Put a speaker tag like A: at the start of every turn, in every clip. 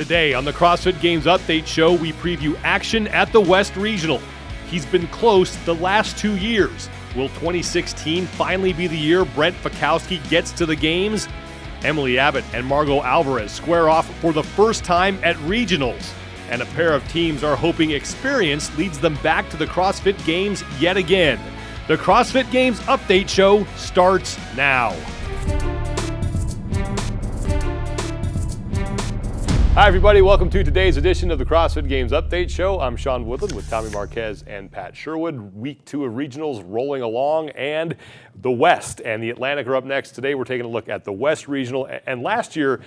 A: Today on the CrossFit Games Update Show, we preview action at the West Regional. He's been close the last 2 years. Will 2016 finally be the year Brent Fikowski gets to the Games? Emily Abbott and Margaux Alvarez square off for the first time at regionals. And a pair of teams are hoping experience leads them back to the CrossFit Games yet again. The CrossFit Games Update Show starts now. Hi everybody, welcome to today's edition of the CrossFit Games Update Show. I'm Sean Woodland with Tommy Marquez and Pat Sherwood. Week 2 of regionals rolling along, and the West and the Atlantic are up next. Today we're taking a look at the West Regional, and last year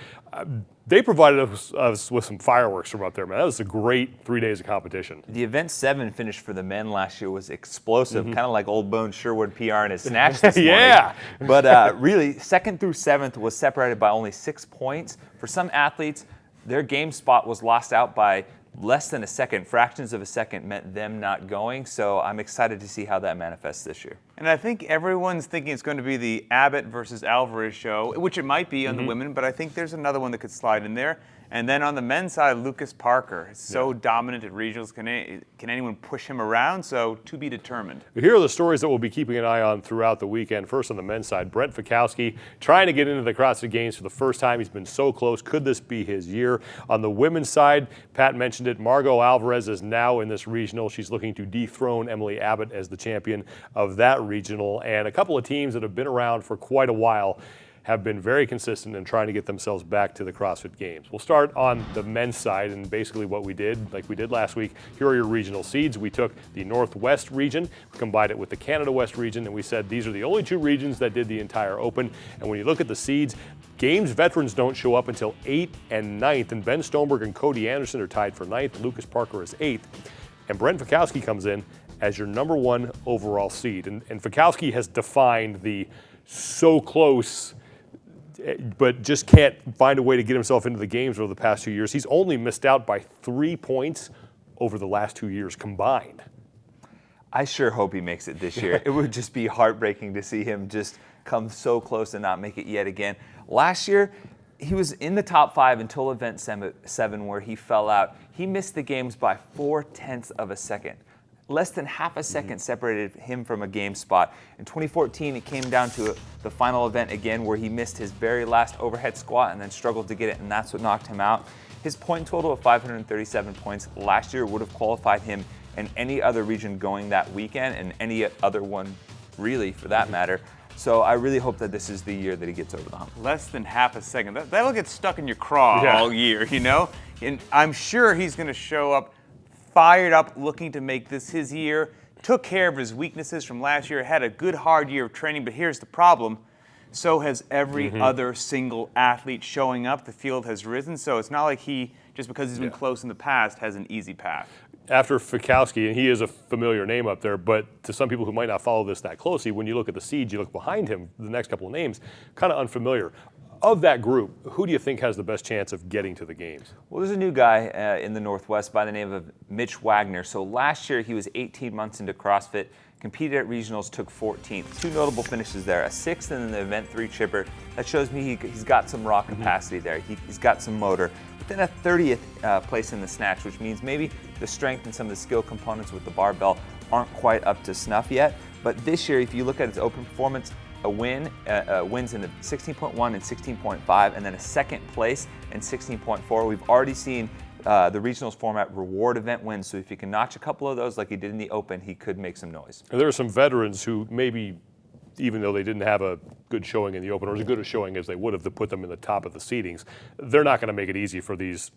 A: they provided us with some fireworks from up there, man. That was a great 3 days of competition.
B: The Event 7 finish for the men last year was explosive, kind of like old Bone Sherwood PR in his snatch this morning.
A: Yeah.
B: But really, 2nd through 7th was separated by only 6 points. For some athletes, their game spot was lost out by less than a second. Fractions of a second meant them not going. So I'm excited to see how that manifests this year.
C: And I think everyone's thinking it's going to be the Abbott versus Alvarez show, which it might be on the women, but I think there's another one that could slide in there. And then on the men's side, Lucas Parker is so dominant at regionals. Can anyone push him around? So to be determined.
A: Here are the stories that we'll be keeping an eye on throughout the weekend. First on the men's side, Brent Fikowski trying to get into the CrossFit Games for the first time. He's been so close. Could this be his year? On the women's side, Pat mentioned it, Margaux Alvarez is now in this regional. She's looking to dethrone Emily Abbott as the champion of that regional. And a couple of teams that have been around for quite a while have been very consistent in trying to get themselves back to the CrossFit Games. We'll start on the men's side, and basically what we did, like we did last week, here are your regional seeds. We took the Northwest region, combined it with the Canada West region, and we said these are the only 2 regions that did the entire Open. And when you look at the seeds, Games veterans don't show up until 8th and 9th, and Ben Stoneberg and Cody Anderson are tied for 9th. Lucas Parker is 8th, and Brent Fikowski comes in as your number 1 overall seed. And Fikowski has defined the so close, but just can't find a way to get himself into the games over the past 2 years. He's only missed out by 3 points over the last 2 years combined.
B: I sure hope he makes it this year. It would just be heartbreaking to see him just come so close and not make it yet again. Last year, he was in the top 5 until Event 7 where he fell out. He missed the games by 0.4 of a second. Less than half a second separated him from a game spot. In 2014, it came down to the final event again where he missed his very last overhead squat and then struggled to get it, and that's what knocked him out. His point total of 537 points last year would have qualified him in any other region going that weekend, and any other one really for that matter. So I really hope that this is the year that he gets over the hump.
C: Less than half a second. That'll get stuck in your craw all year, you know? And I'm sure he's going to show up fired up, looking to make this his year. Took care of his weaknesses from last year, had a good hard year of training, but here's the problem. So has every other single athlete showing up. The field has risen, so it's not like he, just because he's been close in the past, has an easy path.
A: After Fikowski, and he is a familiar name up there, but to some people who might not follow this that closely, when you look at the seeds, you look behind him, the next couple of names, kind of unfamiliar. Of that group, who do you think has the best chance of getting to the games?
B: Well, there's a new guy in the Northwest by the name of Mitch Wagner. So last year, he was 18 months into CrossFit, competed at regionals, took 14th. 2 notable finishes there, a 6th and then the Event 3 chipper. That shows me he's got some raw capacity there. He's got some motor. But then a 30th place in the snatch, which means maybe the strength and some of the skill components with the barbell aren't quite up to snuff yet. But this year, if you look at his open performance, wins in the 16.1 and 16.5, and then a 2nd place in 16.4. We've already seen the regionals format reward event wins, so if he can notch a couple of those like he did in the Open, he could make some noise.
A: And there are some veterans who maybe, even though they didn't have a good showing in the Open, or as good a showing as they would have to put them in the top of the seedings, they're not going to make it easy for these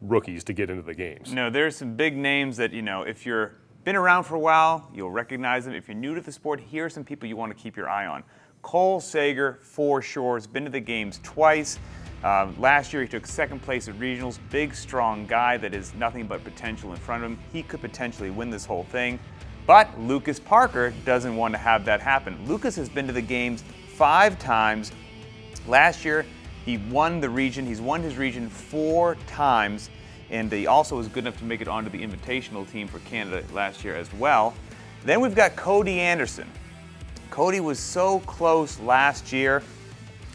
A: rookies to get into the games.
C: No, there's some big names that, you know, if you're been around for a while, you'll recognize them. If you're new to the sport, here are some people you want to keep your eye on. Cole Sager, for sure, has been to the games twice. Last year, he took 2nd place at regionals. Big, strong guy that is nothing but potential in front of him. He could potentially win this whole thing. But Lucas Parker doesn't want to have that happen. Lucas has been to the games 5 times. Last year, he won the region. He's won his region 4 times. And he also was good enough to make it onto the invitational team for Canada last year as well. Then we've got Cody Anderson. Cody was so close last year.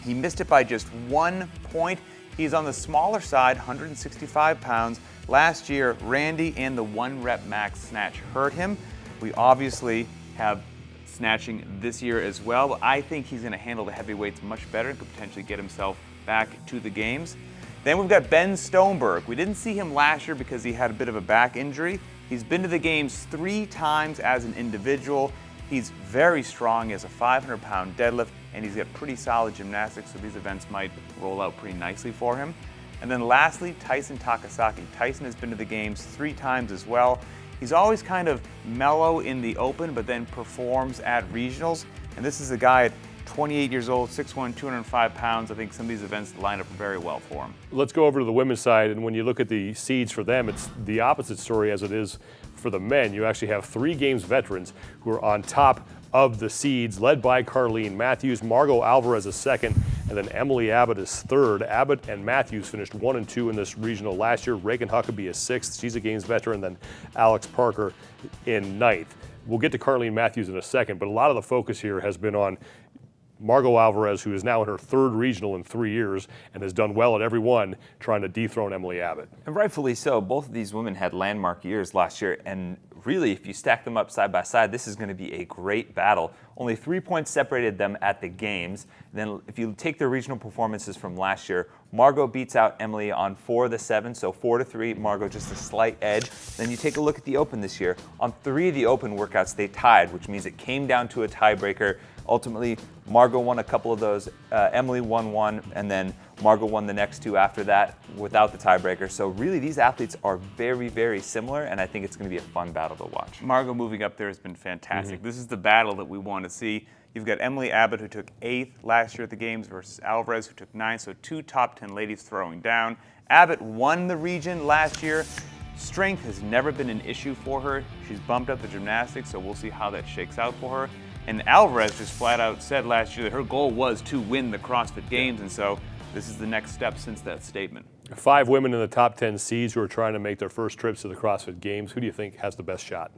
C: He missed it by just 1 point. He's on the smaller side, 165 pounds. Last year, Randy and the 1-rep max snatch hurt him. We obviously have snatching this year as well, but I think he's going to handle the heavyweights much better and could potentially get himself back to the games. Then we've got Ben Stoneberg. We didn't see him last year because he had a bit of a back injury. He's been to the games 3 times as an individual. He's very strong. He has a 500-pound deadlift, and he's got pretty solid gymnastics, so these events might roll out pretty nicely for him. And then lastly, Tyson Takasaki. Tyson has been to the games 3 times as well. He's always kind of mellow in the open, but then performs at regionals. And this is a guy at 28 years old, 6'1", 205 pounds. I think some of these events line up very well for him.
A: Let's go over to the women's side, and when you look at the seeds for them, it's the opposite story as it is for the men. You actually have 3 games veterans who are on top of the seeds, led by Carleen Matthews. Margaux Alvarez is second, and then Emily Abbott is third. Abbott and Matthews finished 1 and 2 in this regional last year. Reagan Huckabee is sixth. She's a games veteran. Then Alex Parker in ninth. We'll get to Carleen Matthews in a second, but a lot of the focus here has been on Margaux Alvarez, who is now in her 3rd regional in 3 years and has done well at every one, trying to dethrone Emily Abbott.
B: And rightfully so. Both of these women had landmark years last year, and really, if you stack them up side by side, this is going to be a great battle. Only 3 points separated them at the games. Then if you take their regional performances from last year, Margaux beats out Emily on 4 of the 7, so 4-3, Margaux just a slight edge. Then you take a look at the Open this year. On 3 of the Open workouts, they tied, which means it came down to a tiebreaker. Ultimately, Margaux won a couple of those, Emily won one, and then Margaux won the next 2 after that without the tiebreaker. So really, these athletes are very, very similar, and I think it's going to be a fun battle to watch.
C: Margaux moving up there has been fantastic. This is the battle that we want to see. You've got Emily Abbott, who took 8th last year at the games, versus Alvarez, who took 9th, so 2 top 10 ladies throwing down. Abbott won the region last year. Strength has never been an issue for her. She's bumped up the gymnastics, so we'll see how that shakes out for her. And Alvarez just flat out said last year that her goal was to win the CrossFit Games, and so this is the next step since that statement.
A: 5 women in the top 10 seeds who are trying to make their first trips to the CrossFit Games. Who do you think has the best shot?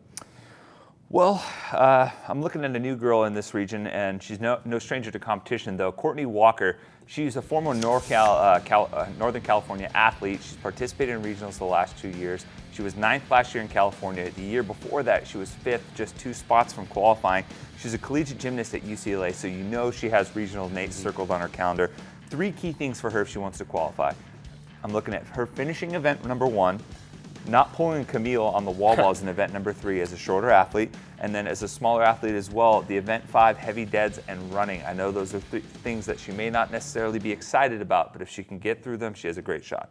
B: Well, I'm looking at a new girl in this region, and she's no stranger to competition, though. Courtney Walker, she's a former Northern California athlete. She's participated in regionals the last 2 years. She was 9th last year in California. The year before that, she was 5th, just 2 spots from qualifying. She's a collegiate gymnast at UCLA, so you know she has regional nates circled on her calendar. 3 key things for her if she wants to qualify. I'm looking at her finishing event number 1, not pulling Camille on the wall balls in event number 3 as a shorter athlete, and then as a smaller athlete as well, the event 5, heavy deads and running. I know those are things that she may not necessarily be excited about, but if she can get through them, she has a great shot.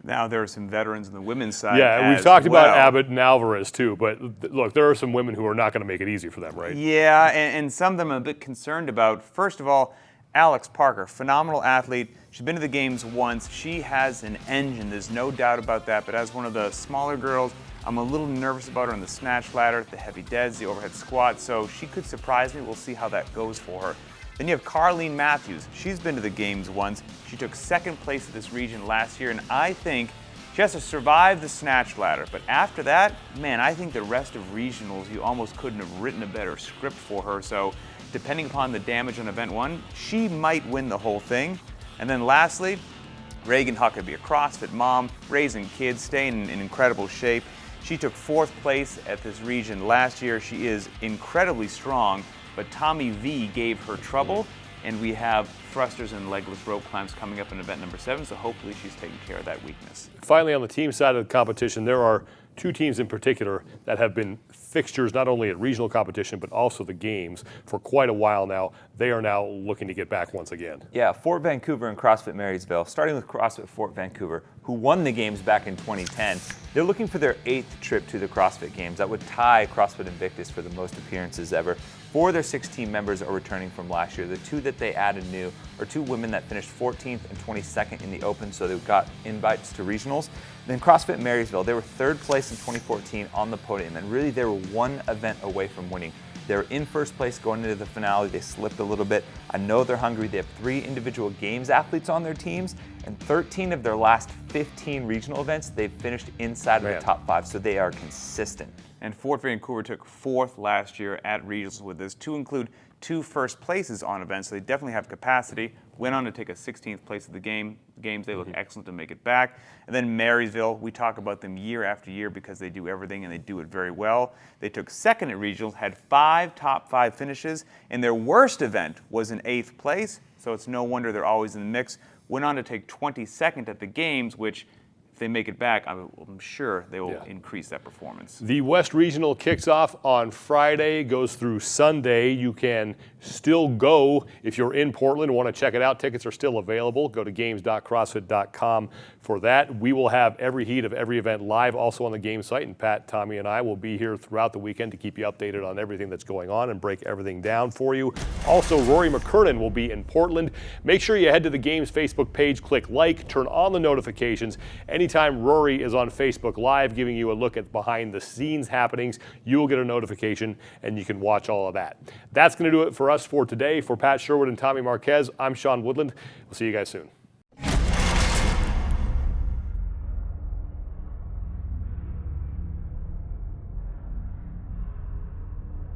C: Now there are some veterans on the women's side.
A: Yeah, we've talked about Abbott and Alvarez too, but look, there are some women who are not going to make it easy for them, right?
C: Yeah, and some of them I'm a bit concerned about. First of all, Alex Parker, phenomenal athlete. She's been to the games once. She has an engine, there's no doubt about that, but as one of the smaller girls, I'm a little nervous about her on the snatch ladder, the heavy deads, the overhead squat, so she could surprise me. We'll see how that goes for her. Then you have Carleen Matthews. She's been to the games once. She took 2nd place at this region last year, and I think she has to survive the snatch ladder. But after that, man, I think the rest of regionals, you almost couldn't have written a better script for her. So depending upon the damage on event 1, she might win the whole thing. And then lastly, Reagan Huckabee, a CrossFit mom, raising kids, staying in incredible shape. She took 4th place at this region last year. She is incredibly strong, but Tommy V gave her trouble, and we have thrusters and legless rope climbs coming up in event number 7, so hopefully she's taking care of that weakness.
A: Finally, on the team side of the competition, there are 2 teams in particular that have been fixtures not only at regional competition but also the games for quite a while now. They are now looking to get back once again.
B: Yeah, Fort Vancouver and CrossFit Marysville, starting with CrossFit Fort Vancouver, who won the games back in 2010. They're looking for their 8th trip to the CrossFit Games. That would tie CrossFit Invictus for the most appearances ever. 4 of their 6 team members are returning from last year. The 2 that they added new are 2 women that finished 14th and 22nd in the Open, so they've got invites to regionals. Then CrossFit Marysville, they were 3rd place in 2014 on the podium, and really they were 1 event away from winning. They were in 1st place going into the finale. They slipped a little bit. I know they're hungry. They have 3 individual games athletes on their teams, and 13 of their last 15 regional events, they've finished inside of the top 5, so they are consistent.
C: And Fort Vancouver took 4th last year at regionals with this, to include 2 first places on events. So they definitely have capacity. Went on to take a 16th place at the games. They look excellent to make it back. And then Marysville, we talk about them year after year because they do everything and they do it very well. They took 2nd at regionals, had 5 top 5 finishes, and their worst event was in 8th place. So it's no wonder they're always in the mix. Went on to take 22nd at the games, which if they make it back, I'm sure they will increase that performance.
A: The West Regional kicks off on Friday, goes through Sunday. You can still go if you're in Portland and want to check it out. Tickets are still available. Go to games.crossfit.com for that. We will have every heat of every event live also on the game site, and Pat, Tommy, and I will be here throughout the weekend to keep you updated on everything that's going on and break everything down for you. Also, Rory McKernan will be in Portland. Make sure you head to the Games Facebook page, click like, turn on the notifications. Anytime Rory is on Facebook Live giving you a look at behind the scenes happenings, you will get a notification and you can watch all of that. That's going to do it for us for today. For Pat Sherwood and Tommy Marquez, I'm Sean Woodland. We'll see you guys soon.